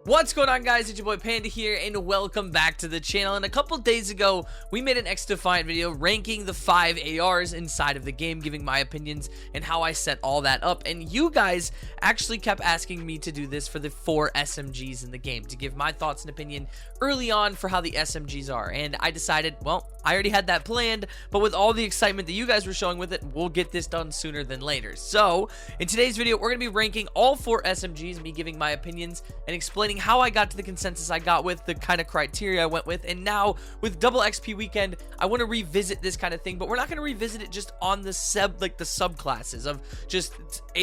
What's going on, guys? It's your boy Panda here, and welcome back to the channel. And a couple days ago, we made an Xdefiant video ranking the 5 ARs inside of the game, giving my opinions and how I set all that up. And you guys actually kept asking me to do this for the 4 SMGs in the game, to give my thoughts and opinion early on for how the SMGs are. And I decided, well, I already had that planned, but with all the excitement that you guys were showing with it, we'll get this done sooner than later. So, in today's video, we're going to be ranking all 4 SMGs, me giving my opinions and explaining how I got to the consensus I got with, the kind of criteria I went with. And now with double XP weekend, I want to revisit this kind of thing, but we're not going to revisit it just on the subclasses of just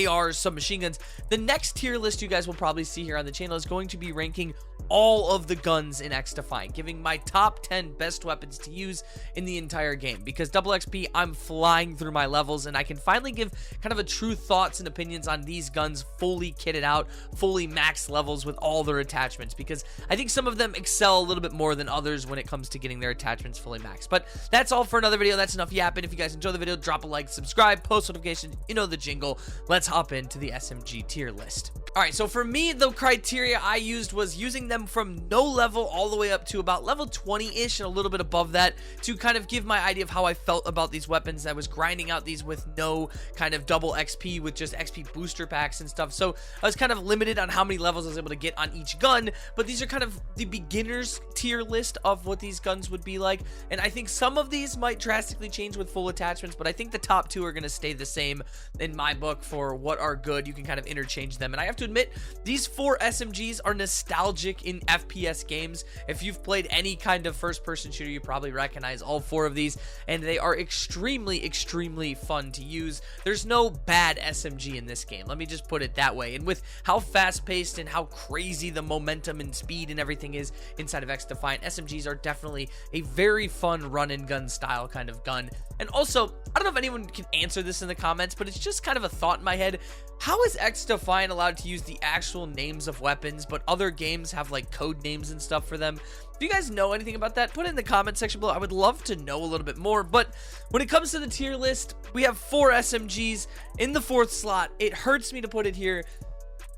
ARs, submachine guns. The next tier list you guys will probably see here on the channel is going to be ranking all of the guns in Xdefiant, giving my top 10 best weapons to use in the entire game. Because double XP, I'm flying through my levels, and I can finally give kind of a true thoughts and opinions on these guns fully kitted out, fully max levels with all their attachments, because I think some of them excel a little bit more than others when it comes to getting their attachments fully maxed. But that's all for another video. That's enough yapping. If you guys enjoy the video, drop a like, subscribe, post notifications, you know the jingle. Let's hop into the SMG tier list. Alright, so for me, the criteria I used was using them from no level all the way up to about level 20-ish and a little bit above that to kind of give my idea of how I felt about these weapons. I was grinding out these with no kind of double XP, with just XP booster packs and stuff, so I was kind of limited on how many levels I was able to get on each gun. But these are kind of the beginner's tier list of what these guns would be like, and I think some of these might drastically change with full attachments, but I think the top 2 are going to stay the same in my book for what are good. You can kind of interchange them, and I have to admit, these 4 SMGs are nostalgic in FPS games. If you've played any kind of first-person shooter, you probably recognize all 4 of these, and they are extremely fun to use. There's no bad SMG in this game, let me just put it that way. And with how fast-paced and how crazy the momentum and speed and everything is inside of Xdefiant, SMGs are definitely a very fun run-and-gun style kind of gun. And also, I don't know if anyone can answer this in the comments, but it's just kind of a thought in my head. How is Xdefiant allowed to use the actual names of weapons, but other games have like code names and stuff for them? If you guys know anything about that, put it in the comment section below. I would love to know a little bit more. But when it comes to the tier list, we have 4 SMGs in the 4th slot. It hurts me to put it here,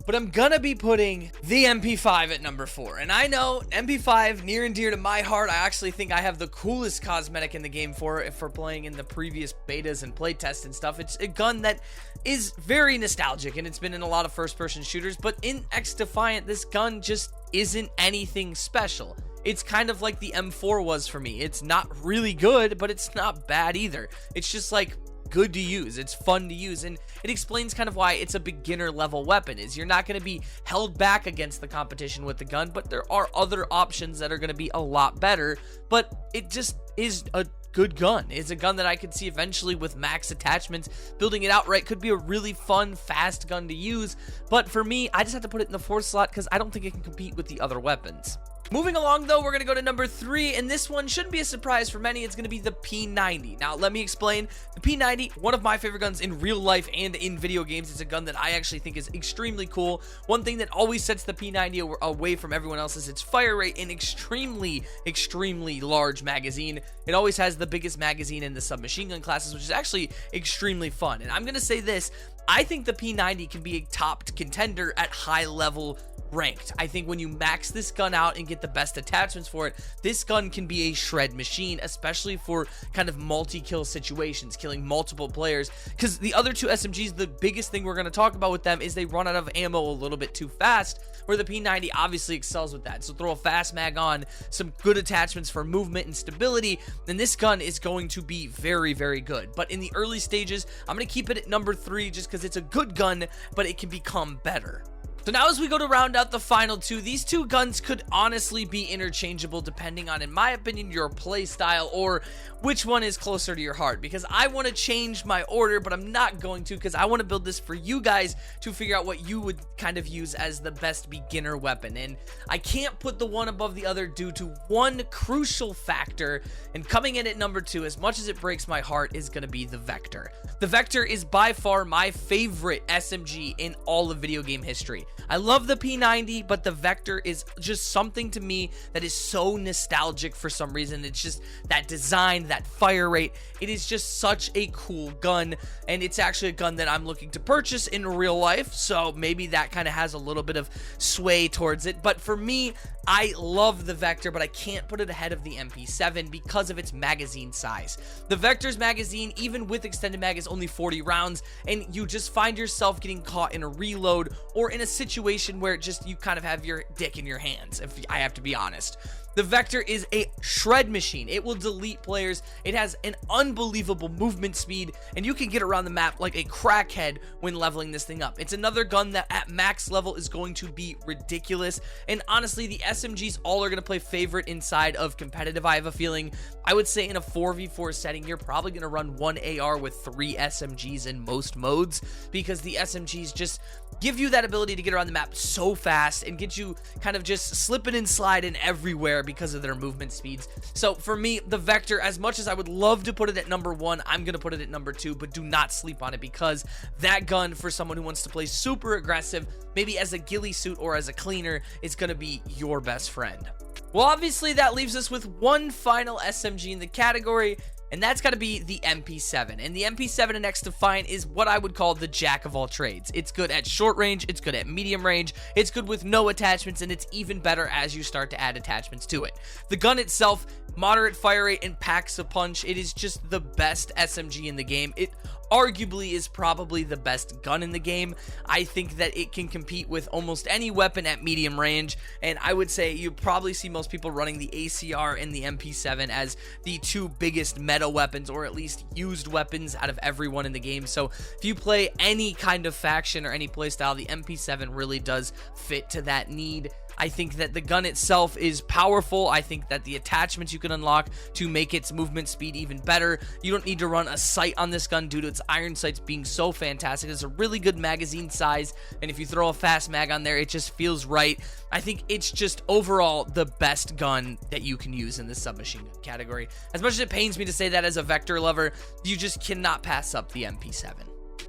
but I'm gonna be putting the MP5 at number 4. And I know MP5, near and dear to my heart. I actually think I have the coolest cosmetic in the game for it, if we're playing in the previous betas and playtests and stuff. It's a gun that is very nostalgic, and it's been in a lot of first-person shooters, but in Xdefiant, this gun just isn't anything special. It's kind of like the M4 was for me. It's not really good, but it's not bad either. It's just like good to use. It's fun to use, and it explains kind of why it's a beginner level weapon. Is you're not going to be held back against the competition with the gun, but there are other options that are going to be a lot better. But it just is a good gun. It's a gun that I could see eventually with max attachments, building it outright could be a really fun, fast gun to use. But for me, I just have to put it in the 4th slot because I don't think it can compete with the other weapons. Moving along, though, we're going to go to number 3, and this one shouldn't be a surprise for many. It's going to be the P90. Now, let me explain. The P90, one of my favorite guns in real life and in video games. It's a gun that I actually think is extremely cool. One thing that always sets the P90 away from everyone else is its fire rate and extremely large magazine. It always has the biggest magazine in the submachine gun classes, which is actually extremely fun. And I'm going to say this. I think the P90 can be a top contender at high level ranked. I think when you max this gun out and get the best attachments for it, this gun can be a shred machine, especially for kind of multi-kill situations, killing multiple players, because the other 2 SMGs, the biggest thing we're going to talk about with them is they run out of ammo a little bit too fast, where the P90 obviously excels with that. So throw a fast mag on, some good attachments for movement and stability, and this gun is going to be very good. But in the early stages, I'm going to keep it at number 3 just because it's a good gun, but it can become better. So now as we go to round out the final 2, these 2 guns could honestly be interchangeable depending on, in my opinion, your play style or which one is closer to your heart. Because I want to change my order, but I'm not going to, because I want to build this for you guys to figure out what you would kind of use as the best beginner weapon. And I can't put the one above the other due to one crucial factor, and coming in at number 2, as much as it breaks my heart, is going to be the Vector. The Vector is by far my favorite SMG in all of video game history. I love the P90, but the Vector is just something to me that is so nostalgic for some reason. It's just that design, that fire rate. It is just such a cool gun, and it's actually a gun that I'm looking to purchase in real life, so maybe that kind of has a little bit of sway towards it. But for me, I love the Vector, but I can't put it ahead of the MP7 because of its magazine size. The Vector's magazine, even with extended mag, is only 40 rounds, and you just find yourself getting caught in a reload or in a situation where just you kind of have your dick in your hands, if I have to be honest. The Vector is a shred machine. It will delete players. It has an unbelievable movement speed, and you can get around the map like a crackhead when leveling this thing up. It's another gun that at max level is going to be ridiculous, and honestly, the SMGs all are going to play favorite inside of competitive, I have a feeling. I would say in a 4v4 setting, you're probably going to run one AR with 3 SMGs in most modes, because the SMGs just give you that ability to get around the map so fast and get you kind of just slipping and sliding everywhere because of their movement speeds. So for me, the Vector, as much as I would love to put it at number 1, I'm going to put it at number 2, but do not sleep on it, because that gun, for someone who wants to play super aggressive, maybe as a ghillie suit or as a cleaner, is going to be your best friend. Well, obviously that leaves us with one final SMG in the category, and that's got to be the MP7. And the MP7 in Xdefiant is what I would call the jack of all trades. It's good at short range, it's good at medium range, it's good with no attachments, and it's even better as you start to add attachments to it. The gun itself, moderate fire rate and packs a punch. It is just the best SMG in the game. It arguably is probably the best gun in the game. I think that it can compete with almost any weapon at medium range, and I would say you probably see most people running the ACR and the MP7 as the two biggest meta weapons, or at least used weapons, out of everyone in the game. So if you play any kind of faction or any playstyle, the MP7 really does fit to that need. I think that the gun itself is powerful. I think that the attachments you can unlock to make its movement speed even better. You don't need to run a sight on this gun due to its iron sights being so fantastic. It's a really good magazine size, and if you throw a fast mag on there, it just feels right. I think it's just overall the best gun that you can use in the submachine gun category. As much as it pains me to say that as a Vector lover, you just cannot pass up the MP7.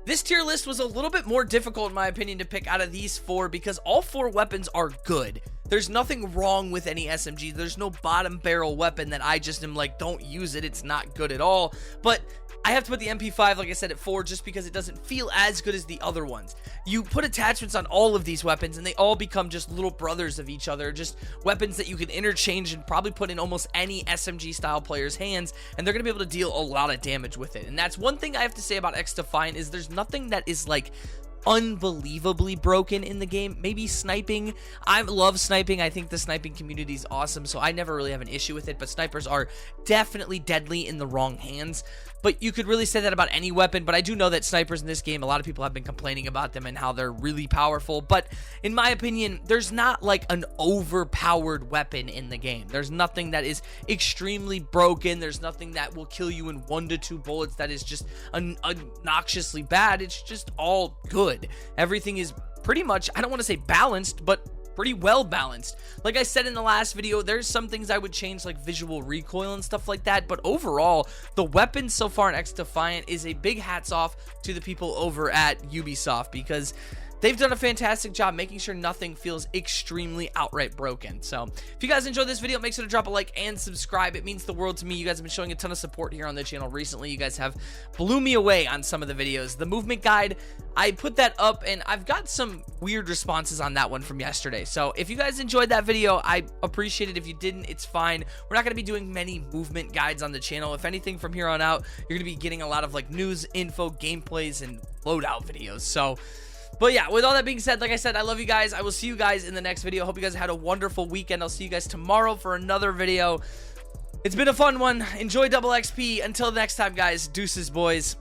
This tier list was a little bit more difficult, in my opinion, to pick out of these 4, because all 4 weapons are good. There's nothing wrong with any SMG. There's no bottom barrel weapon that I just am like, don't use it, it's not good at all. But I have to put the MP5, like I said, at 4, just because it doesn't feel as good as the other ones. You put attachments on all of these weapons, and they all become just little brothers of each other, just weapons that you can interchange and probably put in almost any SMG-style player's hands, and they're going to be able to deal a lot of damage with it. And that's one thing I have to say about Xdefiant, is there's nothing that is like unbelievably broken in the game. Maybe sniping. I love sniping. I think the sniping community is awesome, so I never really have an issue with it, but snipers are definitely deadly in the wrong hands. But you could really say that about any weapon, but I do know that snipers in this game, a lot of people have been complaining about them and how they're really powerful, but in my opinion, there's not like an overpowered weapon in the game. There's nothing that is extremely broken. There's nothing that will kill you in 1 to 2 bullets that is just obnoxiously bad. It's just all good. Everything is pretty much, I don't want to say balanced, but pretty well balanced. Like I said in the last video, there's some things I would change, like visual recoil and stuff like that, but overall, the weapons so far in Xdefiant is a big hats off to the people over at Ubisoft, because they've done a fantastic job making sure nothing feels extremely outright broken. So if you guys enjoyed this video, make sure to drop a like and subscribe. It means the world to me. You guys have been showing a ton of support here on the channel recently. You guys have blew me away on some of the videos. The movement guide, I put that up, and I've got some weird responses on that one from yesterday. So if you guys enjoyed that video, I appreciate it. If you didn't, it's fine. We're not going to be doing many movement guides on the channel. If anything, from here on out, you're going to be getting a lot of like news, info, gameplays, and loadout videos. So but yeah, with all that being said, like I said, I love you guys. I will see you guys in the next video. Hope you guys had a wonderful weekend. I'll see you guys tomorrow for another video. It's been a fun one. Enjoy double XP. Until next time, guys. Deuces, boys.